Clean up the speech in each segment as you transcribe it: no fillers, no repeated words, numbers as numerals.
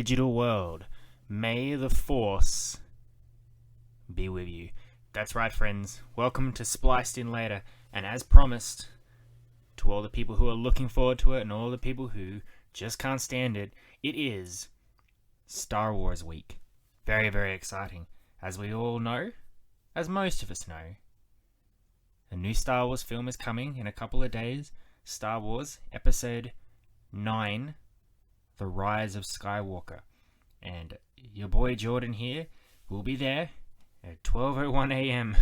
digital world. May the Force be with you. That's right, friends. Welcome to Spliced In Later. And as promised, to all the people who are looking forward to it and all the people who just can't stand it, it is Star Wars Week. Very, very exciting. As we all know, as most of us know, a new Star Wars film is coming in a couple of days. Star Wars Episode 9, The Rise of Skywalker. And your boy Jordan here will be there at 12:01 a.m.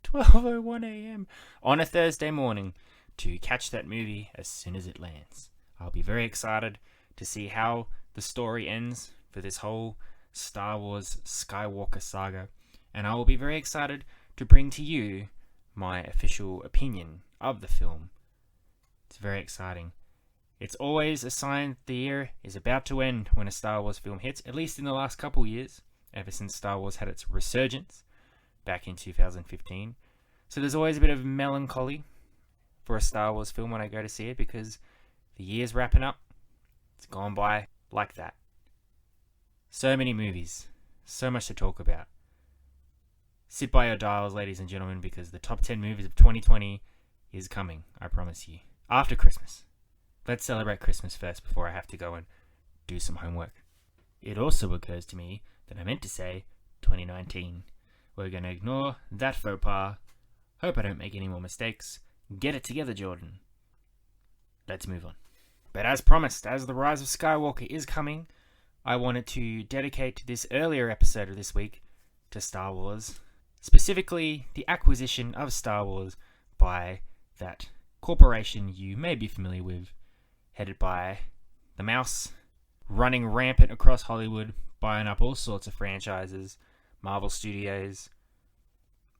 12:01 a.m. on a Thursday morning to catch that movie as soon as it lands. I'll be very excited to see how the story ends for this whole Star Wars Skywalker saga, and I will be very excited to bring to you my official opinion of the film. It's very exciting. It's always a sign the year is about to end when a Star Wars film hits, at least in the last couple years, ever since Star Wars had its resurgence back in 2015. So there's always a bit of melancholy for a Star Wars film when I go to see it, because the year's wrapping up. It's gone by like that. So many movies, so much to talk about. Sit by your dials, ladies and gentlemen, because the top 10 movies of 2020 is coming, I promise you. After Christmas. Let's celebrate Christmas first before I have to go and do some homework. It also occurs to me that I meant to say 2019. We're going to ignore that faux pas. Hope I don't make any more mistakes. Get it together, Jordan. Let's move on. But as promised, as The Rise of Skywalker is coming, I wanted to dedicate this earlier episode of this week to Star Wars. Specifically, the acquisition of Star Wars by that corporation you may be familiar with, headed by the mouse, running rampant across Hollywood, buying up all sorts of franchises. Marvel Studios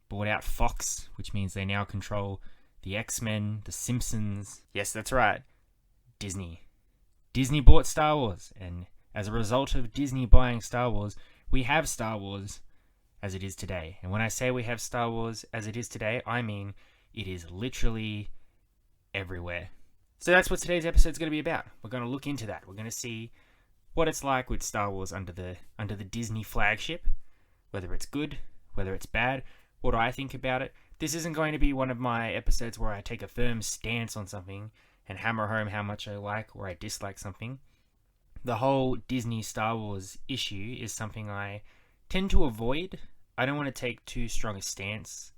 bought out Fox, which means they now control the X-Men, the Simpsons. Yes, that's right, Disney. Disney bought Star Wars, and as a result of Disney buying Star Wars, we have Star Wars as it is today. And when I say we have Star Wars as it is today, I mean it is literally everywhere. So that's what today's episode is going to be about. We're going to look into that. We're going to see what it's like with Star Wars under the Disney flagship, whether it's good, whether it's bad, what I think about it. This isn't going to be one of my episodes where I take a firm stance on something and hammer home how much I like or I dislike something. The whole Disney Star Wars issue is something I tend to avoid. I don't want to take too strong a stance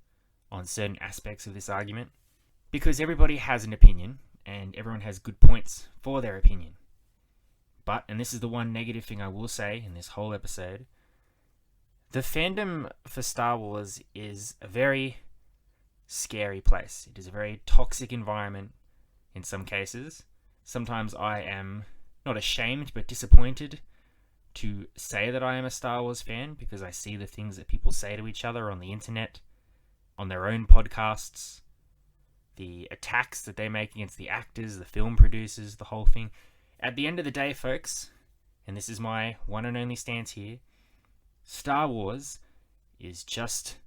on certain aspects of this argument, because everybody has an opinion, and everyone has good points for their opinion. But, and this is the one negative thing I will say in this whole episode, the fandom for Star Wars is a very scary place. It is a very toxic environment in some cases. Sometimes I am not ashamed, but disappointed to say that I am a Star Wars fan, because I see the things that people say to each other on the internet, on their own podcasts, the attacks that they make against the actors, the film producers, the whole thing. At the end of the day, folks, and this is my one and only stance here, Star Wars is just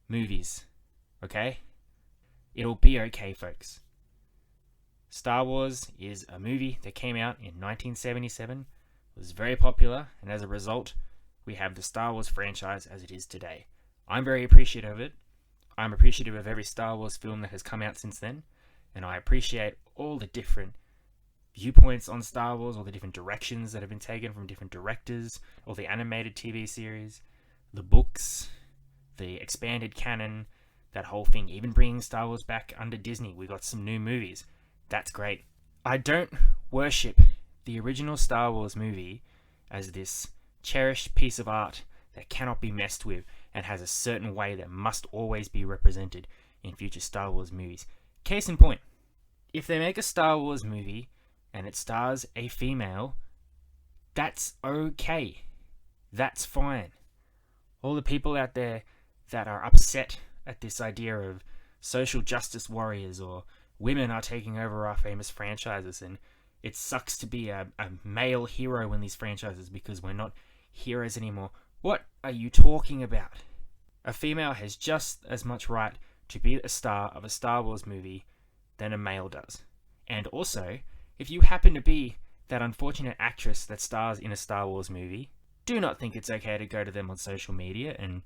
movies, okay? It'll be okay, folks. Star Wars is a movie that came out in 1977, was very popular, and as a result, we have the Star Wars franchise as it is today. I'm very appreciative of it. I'm appreciative of every Star Wars film that has come out since then, and I appreciate all the different viewpoints on Star Wars, all the different directions that have been taken from different directors, all the animated TV series, the books, the expanded canon, that whole thing, even bringing Star Wars back under Disney. We got some new movies. That's great. I don't worship the original Star Wars movie as this cherished piece of art that cannot be messed with and has a certain way that must always be represented in future Star Wars movies. Case in point, if they make a Star Wars movie and it stars a female, that's okay. That's fine. All the people out there that are upset at this idea of social justice warriors or women are taking over our famous franchises, and it sucks to be a male hero in these franchises because we're not heroes anymore. What are you talking about? A female has just as much right to be a star of a Star Wars movie than a male does. And also, if you happen to be that unfortunate actress that stars in a Star Wars movie, do not think it's okay to go to them on social media and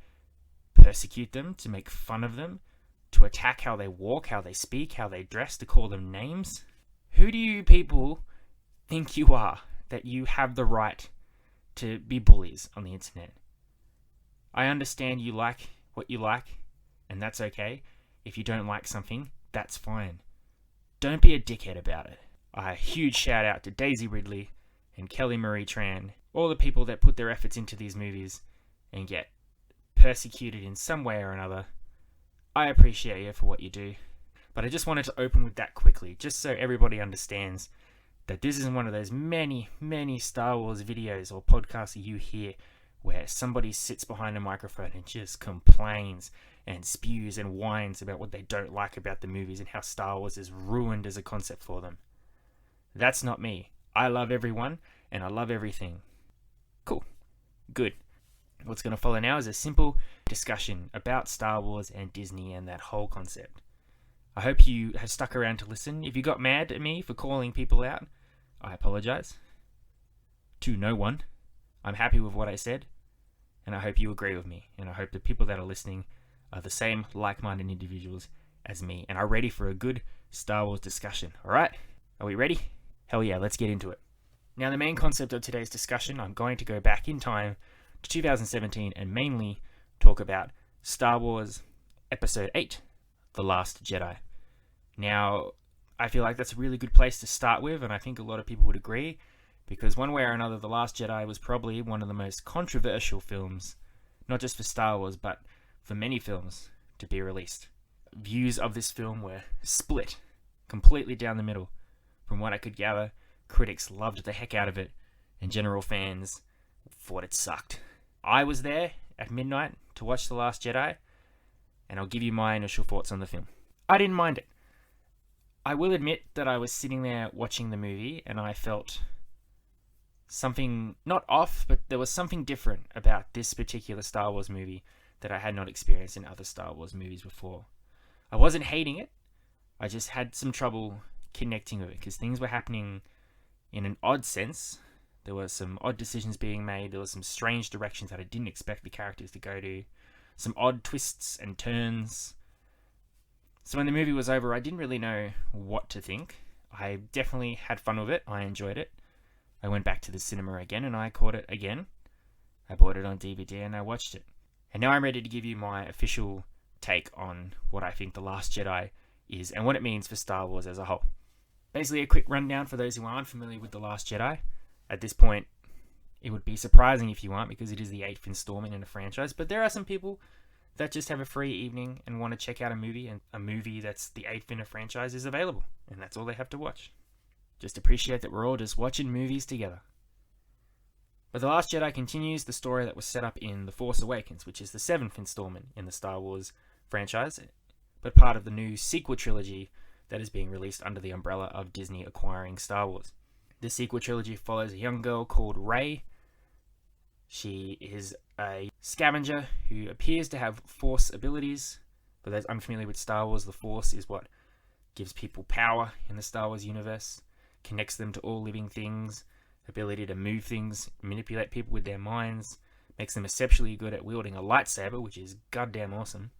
persecute them, to make fun of them, to attack how they walk, how they speak, how they dress, to call them names. Who do you people think you are that you have the right to be bullies on the internet? I understand you like what you like, and that's okay. If you don't like something, that's fine. Don't be a dickhead about it. A huge shout out to Daisy Ridley and Kelly Marie Tran, all the people that put their efforts into these movies and get persecuted in some way or another. I appreciate you for what you do. But I just wanted to open with that quickly, just so everybody understands that this isn't one of those many, many Star Wars videos or podcasts that you hear where somebody sits behind a microphone and just complains and spews and whines about what they don't like about the movies and how Star Wars is ruined as a concept for them. That's not me. I love everyone and I love everything. Cool. Good. What's going to follow now is a simple discussion about Star Wars and Disney and that whole concept. I hope you have stuck around to listen. If you got mad at me for calling people out, I apologize. To no one. I'm happy with what I said, and I hope you agree with me, and I hope the people that are listening are the same like-minded individuals as me and are ready for a good Star Wars discussion. Alright? Are we ready? Hell yeah, let's get into it. Now, the main concept of today's discussion, I'm going to go back in time to 2017 and mainly talk about Star Wars Episode 8, The Last Jedi. Now, I feel like that's a really good place to start with, and I think a lot of people would agree, because one way or another, The Last Jedi was probably one of the most controversial films, not just for Star Wars, but for many films to be released. Views of this film were split completely down the middle. From what I could gather, critics loved the heck out of it, and general fans thought it sucked. I was there at midnight to watch The Last Jedi, and I'll give you my initial thoughts on the film. I didn't mind it. I will admit that I was sitting there watching the movie, and I felt something not off, but there was something different about this particular Star Wars movie that I had not experienced in other Star Wars movies before. I wasn't hating it, I just had some trouble connecting with it, because things were happening in an odd sense. There were some odd decisions being made, there were some strange directions that I didn't expect the characters to go to, some odd twists and turns. So when the movie was over, I didn't really know what to think. I definitely had fun with it, I enjoyed it. I went back to the cinema again and I caught it again. I bought it on DVD and I watched it. And now I'm ready to give you my official take on what I think The Last Jedi is and what it means for Star Wars as a whole. Basically, a quick rundown for those who aren't familiar with The Last Jedi. At this point, it would be surprising if you aren't, because it is the 8th installment in a franchise, but there are some people that just have a free evening and want to check out a movie, and a movie that's the 8th in a franchise is available, and that's all they have to watch. Just appreciate that we're all just watching movies together. But The Last Jedi continues the story that was set up in The Force Awakens, which is the 7th installment in the Star Wars franchise, but part of the new sequel trilogy that is being released under the umbrella of Disney acquiring Star Wars. The sequel trilogy follows a young girl called Rey. She is a scavenger who appears to have Force abilities. For those unfamiliar with Star Wars, the Force is what gives people power in the Star Wars universe, connects them to all living things, ability to move things, manipulate people with their minds, makes them exceptionally good at wielding a lightsaber, which is goddamn awesome.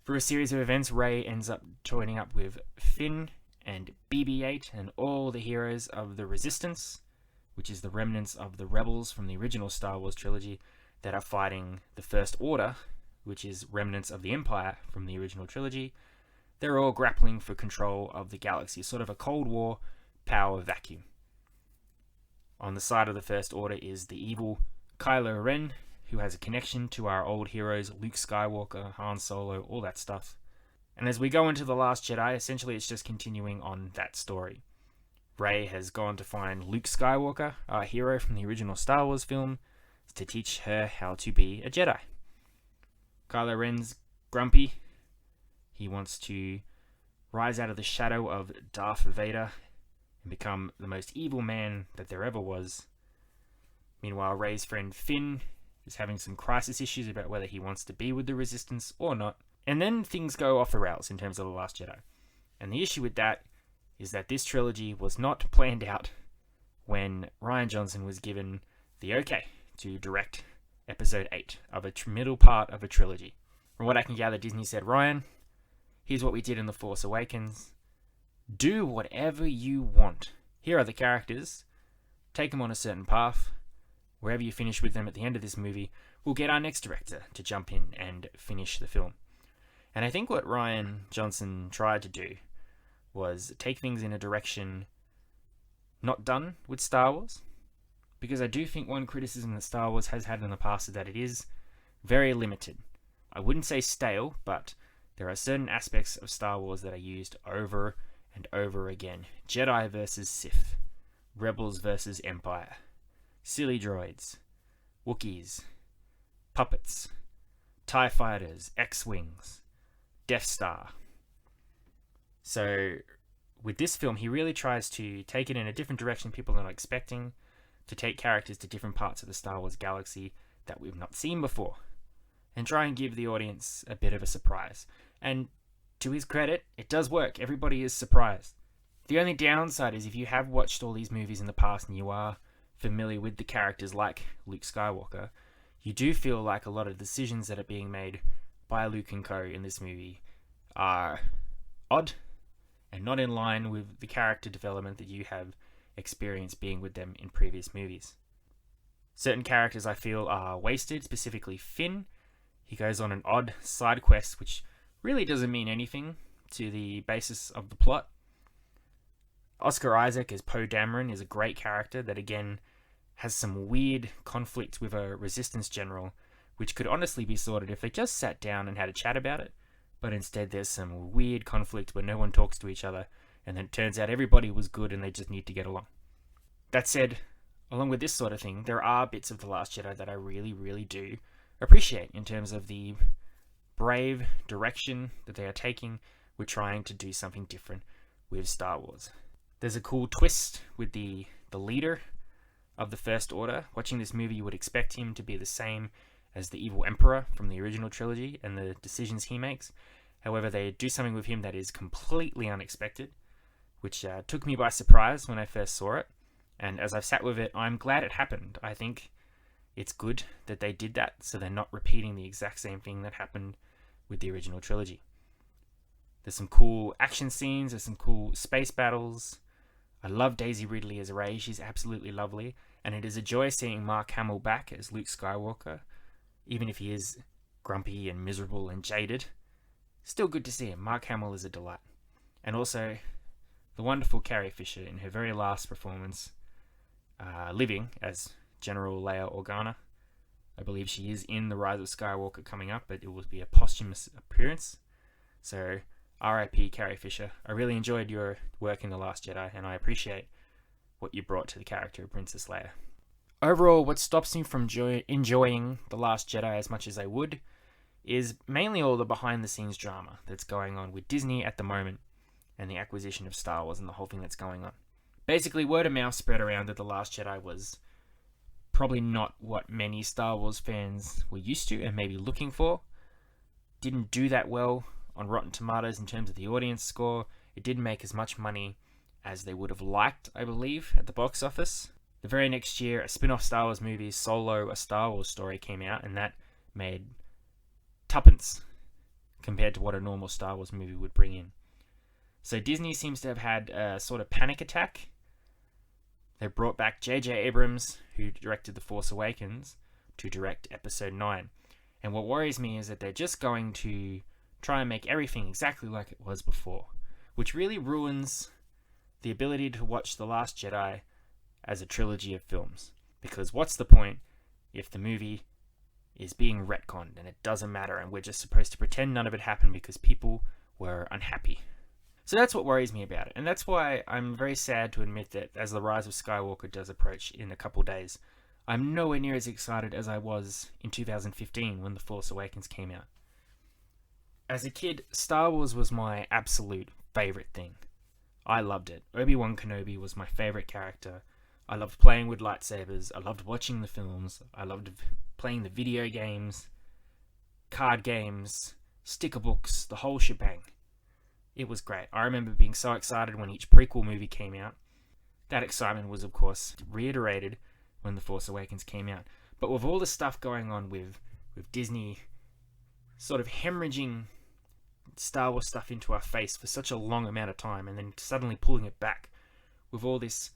Through a series of events, Rey ends up joining up with Finn and BB-8 and all the heroes of the Resistance, which is the remnants of the rebels from the original Star Wars trilogy that are fighting the First Order, which is remnants of the Empire from the original trilogy. They're all grappling for control of the galaxy, sort of a Cold War power vacuum. On the side of the First Order is the evil Kylo Ren, who has a connection to our old heroes, Luke Skywalker, Han Solo, all that stuff. And as we go into The Last Jedi, essentially it's just continuing on that story. Rey has gone to find Luke Skywalker, our hero from the original Star Wars film, to teach her how to be a Jedi. Kylo Ren's grumpy. He wants to rise out of the shadow of Darth Vader and become the most evil man that there ever was. Meanwhile, Rey's friend Finn is having some crisis issues about whether he wants to be with the Resistance or not. And then things go off the rails in terms of The Last Jedi. And the issue with that is that this trilogy was not planned out when Rian Johnson was given the okay to direct episode 8 of a middle part of a trilogy. From what I can gather, Disney said, Ryan, here's what we did in The Force Awakens. Do whatever you want. Here are the characters. Take them on a certain path. Wherever you finish with them at the end of this movie, we'll get our next director to jump in and finish the film. And I think what Rian Johnson tried to do was take things in a direction not done with Star Wars. Because I do think one criticism that Star Wars has had in the past is that it is very limited. I wouldn't say stale, but there are certain aspects of Star Wars that are used over and over again. Jedi versus Sith. Rebels versus Empire. Silly droids. Wookiees. Puppets. TIE fighters. X-Wings. Death Star. So, with this film, he really tries to take it in a different direction people are not expecting, to take characters to different parts of the Star Wars galaxy that we've not seen before, and try and give the audience a bit of a surprise. And to his credit, it does work. Everybody is surprised. The only downside is if you have watched all these movies in the past and you are familiar with the characters like Luke Skywalker, you do feel like a lot of decisions that are being made by Luke and co in this movie are odd and not in line with the character development that you have experienced being with them in previous movies. Certain characters I feel are wasted, specifically Finn. He goes on an odd side quest which really doesn't mean anything to the basis of the plot. Oscar Isaac as Poe Dameron is a great character that again has some weird conflict with a resistance general, which could honestly be sorted if they just sat down and had a chat about it. But instead there's some weird conflict where no one talks to each other, and then it turns out everybody was good and they just need to get along. That said, along with this sort of thing, there are bits of The Last Jedi that I really, really do appreciate in terms of the brave direction that they are taking with trying to do something different with Star Wars. There's a cool twist with the leader of the First Order. Watching this movie, you would expect him to be the same as the evil Emperor from the original trilogy and the decisions he makes. However, they do something with him that is completely unexpected, which took me by surprise when I first saw it. And as I've sat with it, I'm glad it happened. I think it's good that they did that so they're not repeating the exact same thing that happened with the original trilogy. There's some cool action scenes, there's some cool space battles. I love Daisy Ridley as Rey, she's absolutely lovely. And it is a joy seeing Mark Hamill back as Luke Skywalker. Even if he is grumpy and miserable and jaded, still good to see him. Mark Hamill is a delight. And also, the wonderful Carrie Fisher in her very last performance, living as General Leia Organa. I believe she is in The Rise of Skywalker coming up, but it will be a posthumous appearance. So, R.I.P. Carrie Fisher. I really enjoyed your work in The Last Jedi, and I appreciate what you brought to the character of Princess Leia. Overall, what stops me from enjoying The Last Jedi as much as I would is mainly all the behind-the-scenes drama that's going on with Disney at the moment and the acquisition of Star Wars and the whole thing that's going on. Basically, word of mouth spread around that The Last Jedi was probably not what many Star Wars fans were used to and maybe looking for. Didn't do that well on Rotten Tomatoes in terms of the audience score. It didn't make as much money as they would have liked, I believe, at the box office. The very next year, a spin-off Star Wars movie, Solo, A Star Wars Story, came out, and that made tuppence compared to what a normal Star Wars movie would bring in. So Disney seems to have had a sort of panic attack. They brought back J.J. Abrams, who directed The Force Awakens, to direct Episode 9. And what worries me is that they're just going to try and make everything exactly like it was before, which really ruins the ability to watch The Last Jedi as a trilogy of films. Because what's the point if the movie is being retconned and it doesn't matter and we're just supposed to pretend none of it happened because people were unhappy? So that's what worries me about it, and that's why I'm very sad to admit that as The Rise of Skywalker does approach in a couple days, I'm nowhere near as excited as I was in 2015 when The Force Awakens came out. As a kid, Star Wars was my absolute favourite thing. I loved it. Obi-Wan Kenobi was my favourite character. I loved playing with lightsabers. I loved watching the films. I loved playing the video games, card games, sticker books, the whole shebang. It was great. I remember being so excited when each prequel movie came out. That excitement was, of course, reiterated when The Force Awakens came out. But with all the stuff going on with Disney sort of hemorrhaging Star Wars stuff into our face for such a long amount of time and then suddenly pulling it back with all this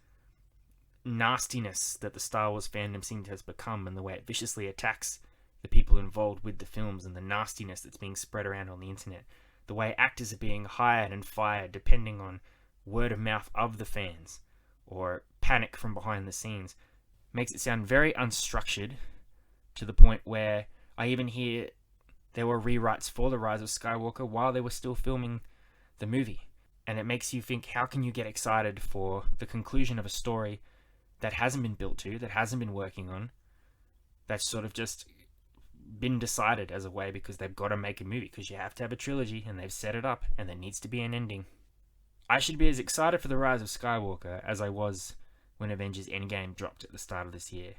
nastiness that the Star Wars fandom seems to have become, and the way it viciously attacks the people involved with the films, and the nastiness that's being spread around on the internet, the way actors are being hired and fired depending on word of mouth of the fans or panic from behind the scenes, makes it sound very unstructured, to the point where I even hear there were rewrites for The Rise of Skywalker while they were still filming the movie. And it makes you think, how can you get excited for the conclusion of a story that hasn't been built to, that hasn't been working on, that's sort of just been decided as a way because they've got to make a movie, because you have to have a trilogy and they've set it up and there needs to be an ending. I should be as excited for The Rise of Skywalker as I was when Avengers Endgame dropped at the start of this year.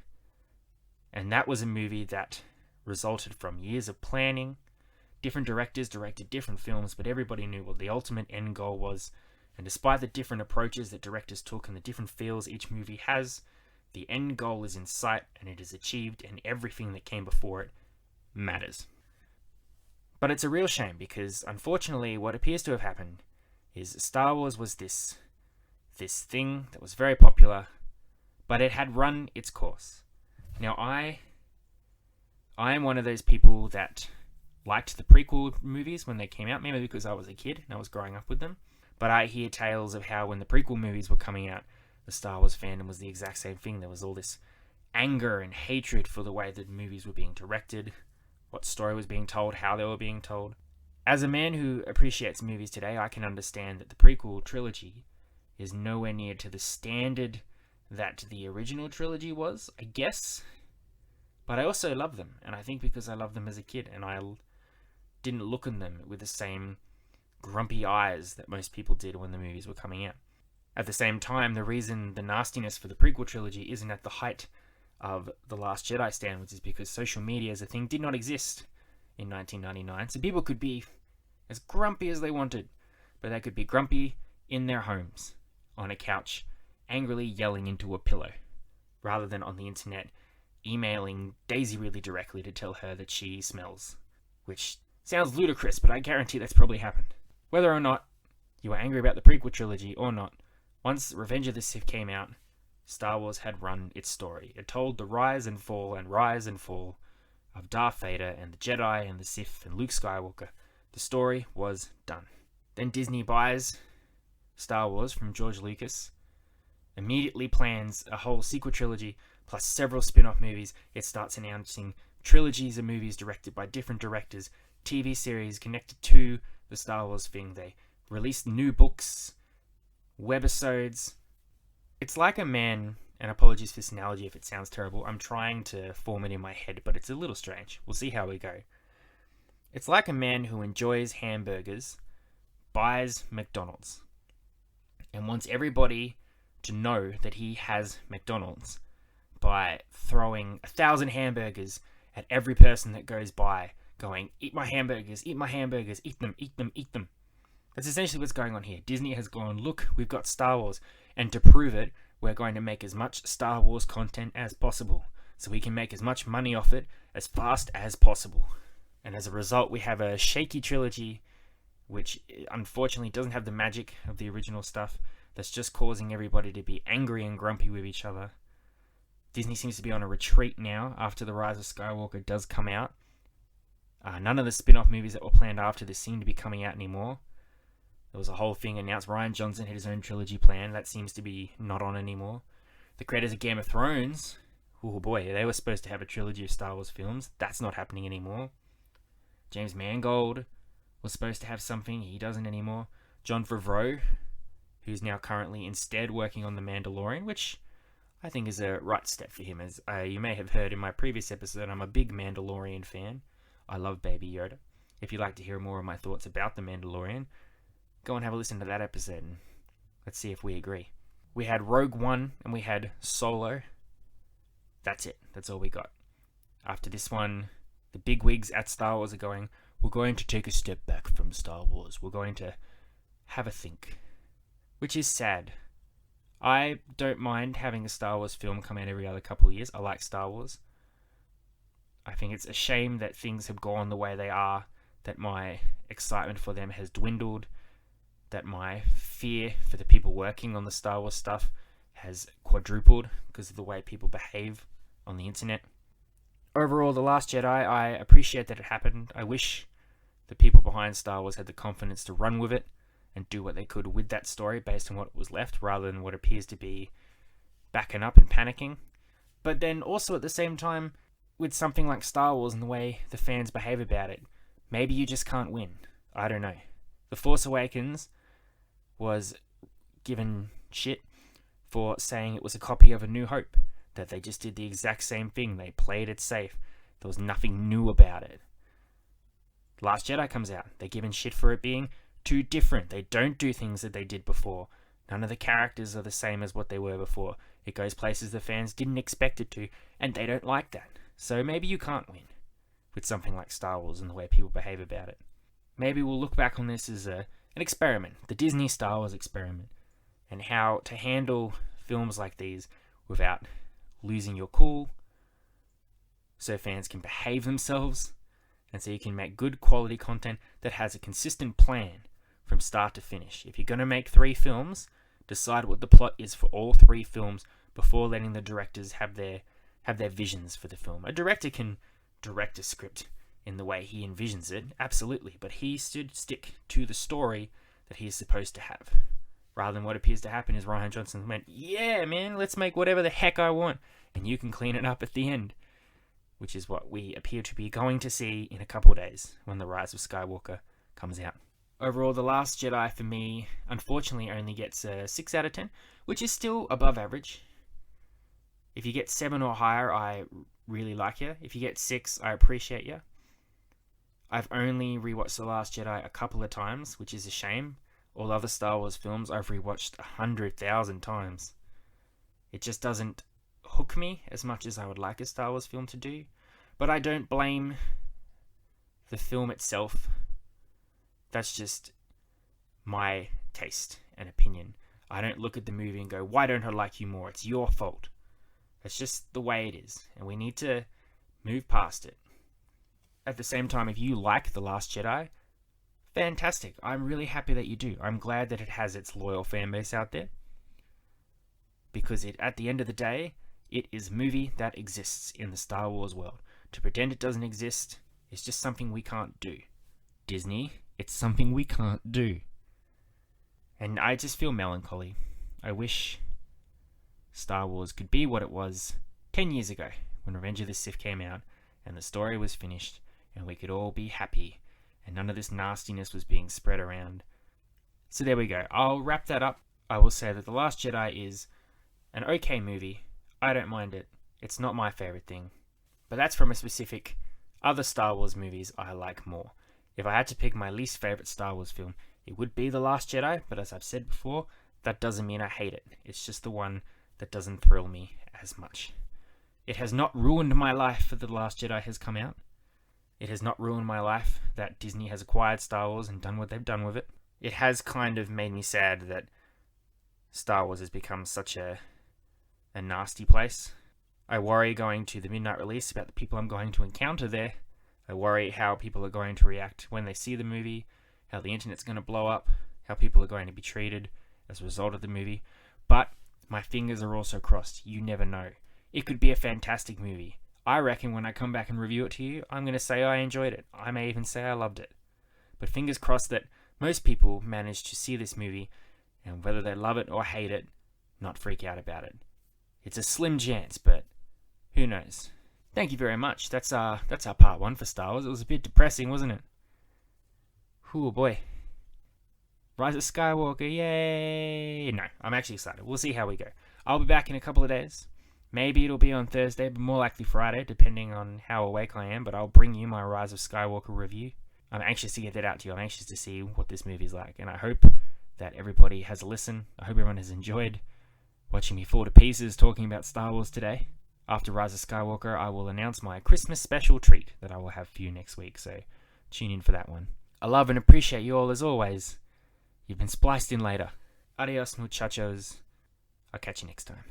And that was a movie that resulted from years of planning. Different directors directed different films, but everybody knew what the ultimate end goal was. And despite the different approaches that directors took and the different feels each movie has, the end goal is in sight and it is achieved, and everything that came before it matters. But it's a real shame, because unfortunately what appears to have happened is Star Wars was this thing that was very popular, but it had run its course. Now I am one of those people that liked the prequel movies when they came out, maybe because I was a kid and I was growing up with them. But I hear tales of how when the prequel movies were coming out, the Star Wars fandom was the exact same thing. There was all this anger and hatred for the way that movies were being directed, what story was being told, how they were being told. As a man who appreciates movies today, I can understand that the prequel trilogy is nowhere near to the standard that the original trilogy was, I guess. But I also love them, and I think because I loved them as a kid, and I didn't look on them with the same grumpy eyes that most people did when the movies were coming out. At the same time, the reason the nastiness for the prequel trilogy isn't at the height of The Last Jedi standards is because social media as a thing did not exist in 1999, so people could be as grumpy as they wanted, but they could be grumpy in their homes, on a couch, angrily yelling into a pillow, rather than on the internet emailing Daisy really directly to tell her that she smells, which sounds ludicrous, but I guarantee that's probably happened. Whether or not you were angry about the prequel trilogy or not, once Revenge of the Sith came out, Star Wars had run its story. It told the rise and fall of Darth Vader and the Jedi and the Sith and Luke Skywalker. The story was done. Then Disney buys Star Wars from George Lucas, immediately plans a whole sequel trilogy plus several spin-off movies. It starts announcing trilogies of movies directed by different directors, TV series connected to the Star Wars thing. They released new books, webisodes. It's like a man, and apologies for this analogy if it sounds terrible, I'm trying to form it in my head, but it's a little strange. We'll see how we go. It's like a man who enjoys hamburgers, buys McDonald's, and wants everybody to know that he has McDonald's by throwing 1,000 hamburgers at every person that goes by, going, eat my hamburgers, eat my hamburgers, eat them, eat them, eat them. That's essentially what's going on here. Disney has gone, look, we've got Star Wars, and to prove it, we're going to make as much Star Wars content as possible, so we can make as much money off it as fast as possible. And as a result, we have a shaky trilogy, which unfortunately doesn't have the magic of the original stuff, that's just causing everybody to be angry and grumpy with each other. Disney seems to be on a retreat now after The Rise of Skywalker does come out. None of the spin-off movies that were planned after this seem to be coming out anymore. There was a whole thing announced. Rian Johnson had his own trilogy plan. That seems to be not on anymore. The creators of Game of Thrones, oh boy, they were supposed to have a trilogy of Star Wars films. That's not happening anymore. James Mangold was supposed to have something. He doesn't anymore. Jon Favreau, who's now currently instead working on The Mandalorian, which I think is a right step for him. As you may have heard in my previous episode, I'm a big Mandalorian fan. I love Baby Yoda. If you'd like to hear more of my thoughts about The Mandalorian, go and have a listen to that episode and let's see if we agree. We had Rogue One and we had Solo. That's it. That's all we got. After this one, the bigwigs at Star Wars are going, we're going to take a step back from Star Wars. We're going to have a think. Which is sad. I don't mind having a Star Wars film come out every other couple of years. I like Star Wars. I think it's a shame that things have gone the way they are, that my excitement for them has dwindled, that my fear for the people working on the Star Wars stuff has quadrupled because of the way people behave on the internet. Overall, The Last Jedi, I appreciate that it happened. I wish the people behind Star Wars had the confidence to run with it and do what they could with that story based on what was left, rather than what appears to be backing up and panicking. But then also at the same time, with something like Star Wars and the way the fans behave about it, maybe you just can't win. I don't know. The Force Awakens was given shit for saying it was a copy of A New Hope, that they just did the exact same thing. They played it safe. There was nothing new about it. Last Jedi comes out. They're given shit for it being too different. They don't do things that they did before. None of the characters are the same as what they were before. It goes places the fans didn't expect it to, and they don't like that. So maybe you can't win with something like Star Wars and the way people behave about it. Maybe we'll look back on this as an experiment, the Disney Star Wars experiment, and how to handle films like these without losing your cool, so fans can behave themselves, and so you can make good quality content that has a consistent plan from start to finish. If you're going to make 3 films, decide what the plot is for all 3 films before letting the directors have their visions for the film. A director can direct a script in the way he envisions it, absolutely, but he should stick to the story that he is supposed to have. Rather than what appears to happen is Rian Johnson went, yeah, man, let's make whatever the heck I want, and you can clean it up at the end. Which is what we appear to be going to see in a couple of days when The Rise of Skywalker comes out. Overall, The Last Jedi for me, unfortunately, only gets a 6 out of 10, which is still above average. If you get 7 or higher, I really like you. If you get 6, I appreciate you. I've only rewatched The Last Jedi a couple of times, which is a shame. All other Star Wars films I've rewatched 100,000 times. It just doesn't hook me as much as I would like a Star Wars film to do, but I don't blame the film itself. That's just my taste and opinion. I don't look at the movie and go, why don't I like you more? It's your fault. That's just the way it is, and we need to move past it. At the same time, if you like The Last Jedi, fantastic. I'm really happy that you do. I'm glad that it has its loyal fan base out there, because at the end of the day, it is a movie that exists in the Star Wars world. To pretend it doesn't exist is just something we can't do. Disney, it's something we can't do. And I just feel melancholy. I wish Star Wars could be what it was 10 years ago when Revenge of the Sith came out and the story was finished and we could all be happy and none of this nastiness was being spread around. So there we go. I'll wrap that up. I will say that The Last Jedi is an okay movie. I don't mind it. It's not my favorite thing. But that's from a specific other Star Wars movies I like more. If I had to pick my least favorite Star Wars film, it would be The Last Jedi, but as I've said before, that doesn't mean I hate it. It's just the one that doesn't thrill me as much. It has not ruined my life that The Last Jedi has come out. It has not ruined my life that Disney has acquired Star Wars and done what they've done with it. It has kind of made me sad that Star Wars has become such a nasty place. I worry going to the midnight release about the people I'm going to encounter there. I worry how people are going to react when they see the movie, how the internet's going to blow up, how people are going to be treated as a result of the movie. But my fingers are also crossed. You never know. It could be a fantastic movie. I reckon when I come back and review it to you, I'm going to say I enjoyed it. I may even say I loved it. But fingers crossed that most people manage to see this movie, and whether they love it or hate it, not freak out about it. It's a slim chance, but who knows? Thank you very much. That's our part 1 for Star Wars. It was a bit depressing, wasn't it? Oh boy. Rise of Skywalker, yay! No, I'm actually excited. We'll see how we go. I'll be back in a couple of days. Maybe it'll be on Thursday, but more likely Friday, depending on how awake I am. But I'll bring you my Rise of Skywalker review. I'm anxious to get that out to you. I'm anxious to see what this movie's like. And I hope that everybody has a listen. I hope everyone has enjoyed watching me fall to pieces talking about Star Wars today. After Rise of Skywalker, I will announce my Christmas special treat that I will have for you next week, so tune in for that one. I love and appreciate you all as always. You've been spliced in later. Adios, muchachos. I'll catch you next time.